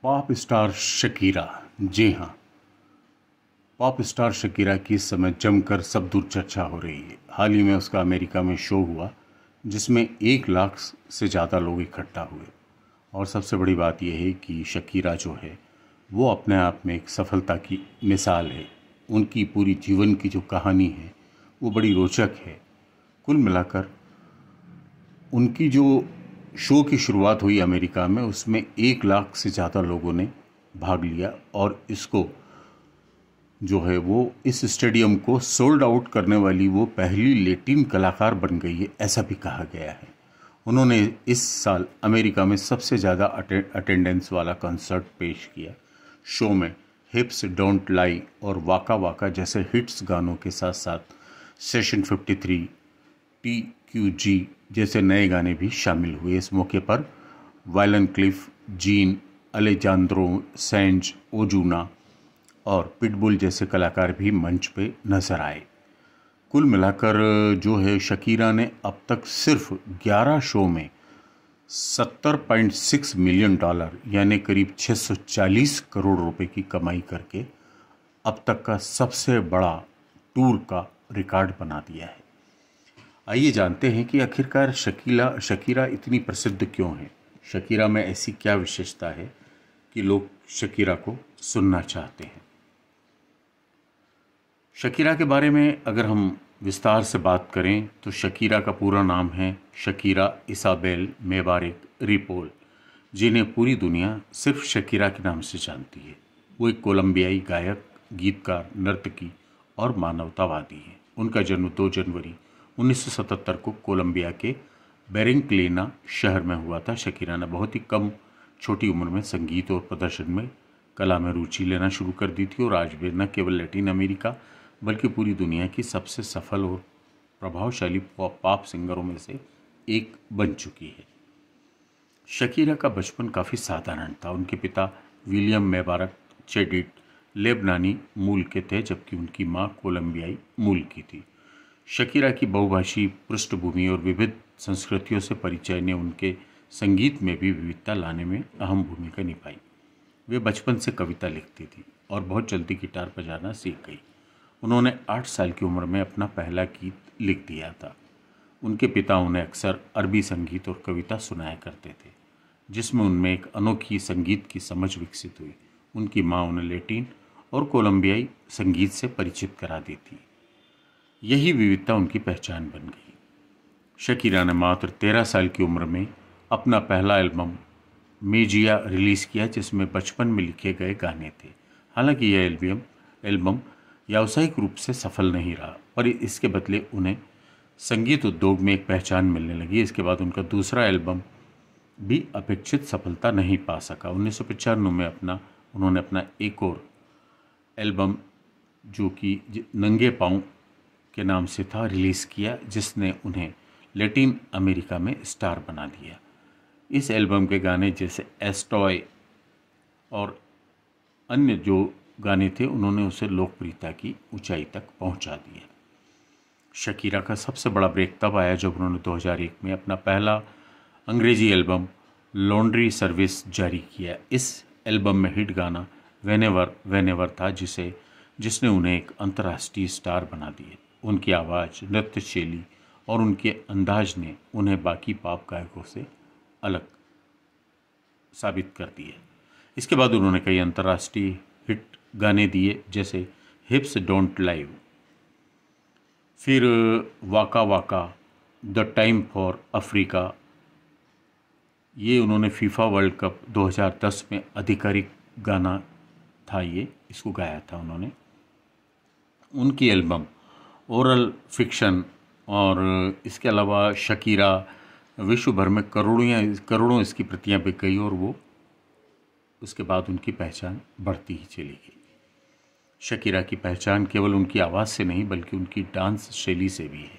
Pop star Shakira. जी हाँ, pop star Shakira की इस समय जमकर सब दूर चर्चा हो रही है। हाल ही में उसका अमेरिका में शो हुआ जिसमें 1 लाख से ज़्यादा लोग इकट्ठा हुए। और सबसे बड़ी बात यह है कि शकीरा जो है वो अपने आप में एक सफलता की मिसाल है। उनकी पूरी जीवन की जो कहानी है वो बड़ी रोचक है। कुल मिलाकर उनकी जो शो की शुरुआत हुई अमेरिका में, उसमें 1 लाख से ज़्यादा लोगों ने भाग लिया और इसको जो है वो इस स्टेडियम को सोल्ड आउट करने वाली वो पहली लैटिन कलाकार बन गई है, ऐसा भी कहा गया है। उन्होंने इस साल अमेरिका में सबसे ज़्यादा अटेंडेंस वाला कंसर्ट पेश किया। शो में हिप्स डोंट लाई और वाका वाका जैसे हिट्स गानों के साथ साथ सेशन 53, TQG जैसे नए गाने भी शामिल हुए। इस मौके पर Wyclef, Jean, Alejandro Sanz, Ozuna और पिटबुल जैसे कलाकार भी मंच पे नजर आए। कुल मिलाकर जो है शकीरा ने अब तक सिर्फ 11 शो में $70.6 मिलियन यानी करीब 640 करोड़ रुपए की कमाई करके अब तक का सबसे बड़ा टूर का रिकॉर्ड बना दिया है। आइए जानते हैं कि आखिरकार शकीरा इतनी प्रसिद्ध क्यों है। शकीरा में ऐसी क्या विशेषता है कि लोग शकीरा को सुनना चाहते हैं। शकीरा के बारे में अगर हम विस्तार से बात करें तो शकीरा का पूरा नाम है शकीरा इसाबेल मेबारेक रिपोल, जिन्हें पूरी दुनिया सिर्फ शकीरा के नाम से जानती है। वो एक कोलंबियाई गायक, गीतकार, नर्तकी और मानवतावादी हैं। उनका जन्म 2 जनवरी 1977 को कोलंबिया के बेरिंक्लेना शहर में हुआ था। शकीरा ने बहुत ही कम छोटी उम्र में संगीत और प्रदर्शन में कला में रुचि लेना शुरू कर दी थी और आज वे न केवल लैटिन अमेरिका बल्कि पूरी दुनिया की सबसे सफल और प्रभावशाली पॉप सिंगरों में से एक बन चुकी है। शकीरा का बचपन काफ़ी साधारण था। उनके पिता विलियम मेबारक चेडिट लेबनानी मूल के थे, जबकि उनकी मां कोलंबियाई मूल की थी। शकीरा की बहुभाषी पृष्ठभूमि और विविध संस्कृतियों से परिचय ने उनके संगीत में भी विविधता लाने में अहम भूमिका निभाई। वे बचपन से कविता लिखती थी और बहुत जल्दी गिटार बजाना सीख गई। उन्होंने 8 साल की उम्र में अपना पहला गीत लिख दिया था। उनके पिता उन्हें अक्सर अरबी संगीत और कविता सुनाया करते थे, जिसमें उनमें एक अनोखी संगीत की समझ विकसित हुई। उनकी मां उन्हें लैटिन और कोलंबियाई संगीत से परिचित करा दी थी। यही विविधता उनकी पहचान बन गई। शकीरा ने मात्र 13 साल की उम्र में अपना पहला एल्बम मेजिया रिलीज़ किया, जिसमें बचपन में लिखे गए गाने थे। हालांकि यह एल्बम व्यावसायिक रूप से सफल नहीं रहा, पर इसके बदले उन्हें संगीत उद्योग में एक पहचान मिलने लगी। इसके बाद उनका दूसरा एल्बम भी अपेक्षित सफलता नहीं पा सका। 1995 में उन्होंने अपना एक और एल्बम, जो कि नंगे पाँव के नाम से था, रिलीज़ किया, जिसने उन्हें लैटिन अमेरिका में स्टार बना दिया। इस एल्बम के गाने जैसे एस्टॉय और अन्य जो गाने थे, उन्होंने उसे लोकप्रियता की ऊंचाई तक पहुंचा दिया। शकीरा का सबसे बड़ा ब्रेक तब आया जब उन्होंने 2001 में अपना पहला अंग्रेजी एल्बम लॉन्ड्री सर्विस जारी किया। इस एल्बम में हिट गाना वेनेवर वेनेवर था, जिसने उन्हें एक अंतर्राष्ट्रीय स्टार बना दिया। उनकी आवाज़, नृत्य शैली और उनके अंदाज ने उन्हें बाकी पॉप गायकों से अलग साबित कर दिया। इसके बाद उन्होंने कई अंतर्राष्ट्रीय हिट गाने दिए, जैसे हिप्स डोंट लाई, फिर वाका वाका, द टाइम फॉर अफ्रीका। ये उन्होंने फीफा वर्ल्ड कप 2010 में आधिकारिक गाना था, इसको गाया था उन्होंने। उनकी एल्बम ओरल फिक्शन और इसके अलावा शकीरा विश्व भर में करोड़ों इसकी प्रतियां बिक गई और वो उसके बाद उनकी पहचान बढ़ती ही चली गई। शकीरा की पहचान केवल उनकी आवाज़ से नहीं बल्कि उनकी डांस शैली से भी है।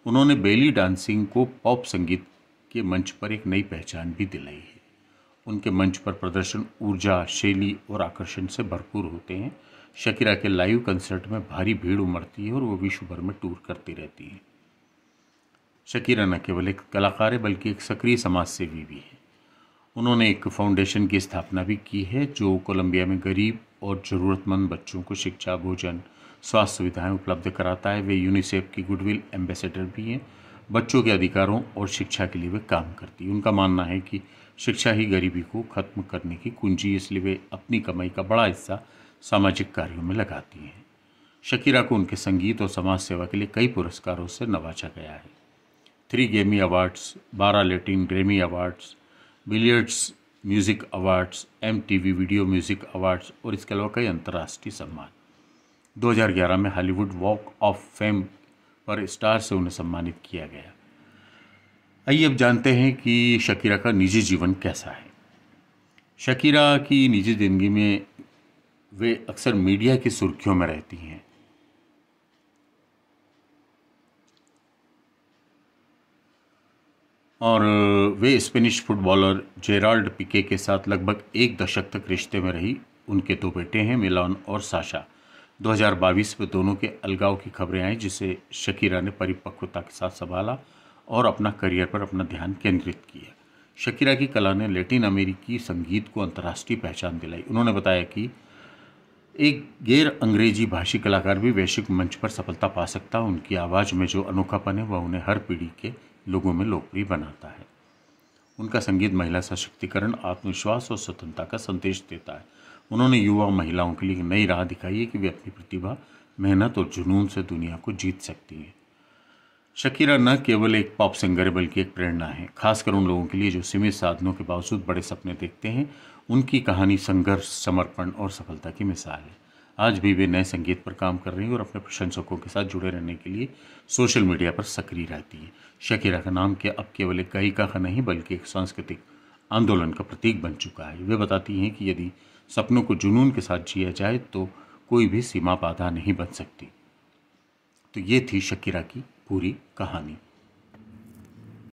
उन्होंने बेली डांसिंग को पॉप संगीत के मंच पर एक नई पहचान भी दिलाई है। उनके मंच पर प्रदर्शन ऊर्जा, शैली और आकर्षण से भरपूर होते हैं। शकीरा के लाइव कंसर्ट में भारी भीड़ उमड़ती है और वो विश्व भर में टूर करती रहती है। शकीरा न केवल एक कलाकार है बल्कि एक सक्रिय समाज सेवी भी है। उन्होंने एक फाउंडेशन की स्थापना भी की है जो कोलंबिया में गरीब और ज़रूरतमंद बच्चों को शिक्षा, भोजन, स्वास्थ्य सुविधाएं उपलब्ध कराता है। वे यूनिसेफ की गुडविल एम्बेसडर भी हैं। बच्चों के अधिकारों और शिक्षा के लिए वे काम करती है। उनका मानना है कि शिक्षा ही गरीबी को खत्म करने की कुंजी, इसलिए वे अपनी कमाई का बड़ा हिस्सा सामाजिक कार्यों में लगाती हैं। शकीरा को उनके संगीत और समाज सेवा के लिए कई पुरस्कारों से नवाजा गया है। 3 Grammy awards, 12 Latin Grammy awards, billiards music awards, MTV video music awards और इसके अलावा कई अंतर्राष्ट्रीय सम्मान। 2011 में हॉलीवुड वॉक ऑफ फेम पर स्टार से उन्हें सम्मानित किया गया। आइए अब जानते हैं कि शकीरा का निजी जीवन कैसा है। शकीरा की निजी ज़िंदगी में वे अक्सर मीडिया की सुर्खियों में रहती हैं। और वे स्पेनिश फुटबॉलर जेराल्ड पिके के साथ लगभग 1 दशक तक रिश्ते में रही। उनके 2 बेटे हैं, मिलान और साशा। 2022 में दोनों के अलगाव की खबरें आई, जिसे शकीरा ने परिपक्वता के साथ संभाला और अपना करियर पर अपना ध्यान केंद्रित किया। शकीरा की कला ने लैटिन अमेरिकी संगीत को अंतर्राष्ट्रीय पहचान दिलाई। उन्होंने बताया कि एक गैर अंग्रेजी भाषी कलाकार भी वैश्विक मंच पर सफलता पा सकता है। उनकी आवाज़ में जो अनोखापन है वह उन्हें हर पीढ़ी के लोगों में लोकप्रिय बनाता है। उनका संगीत महिला सशक्तिकरण, आत्मविश्वास और स्वतंत्रता का संदेश देता है। उन्होंने युवा महिलाओं के लिए एक नई राह दिखाई है कि वे अपनी प्रतिभा, मेहनत और जुनून से दुनिया को जीत सकती हैं। शकीरा न केवल एक पॉप सिंगर है बल्कि एक प्रेरणा है, खासकर उन लोगों के लिए जो सीमित साधनों के बावजूद बड़े सपने देखते हैं। उनकी कहानी संघर्ष, समर्पण और सफलता की मिसाल है। आज भी वे नए संगीत पर काम कर रही हैं और अपने प्रशंसकों के साथ जुड़े रहने के लिए सोशल मीडिया पर सक्रिय रहती हैं। शकीरा का नाम अब केवल एक गायिका का नहीं बल्कि एक सांस्कृतिक आंदोलन का प्रतीक बन चुका है। वे बताती हैं कि यदि सपनों को जुनून के साथ जिया जाए तो कोई भी सीमा बाधा नहीं बन सकती। तो ये थी शकीरा की पूरी कहानी।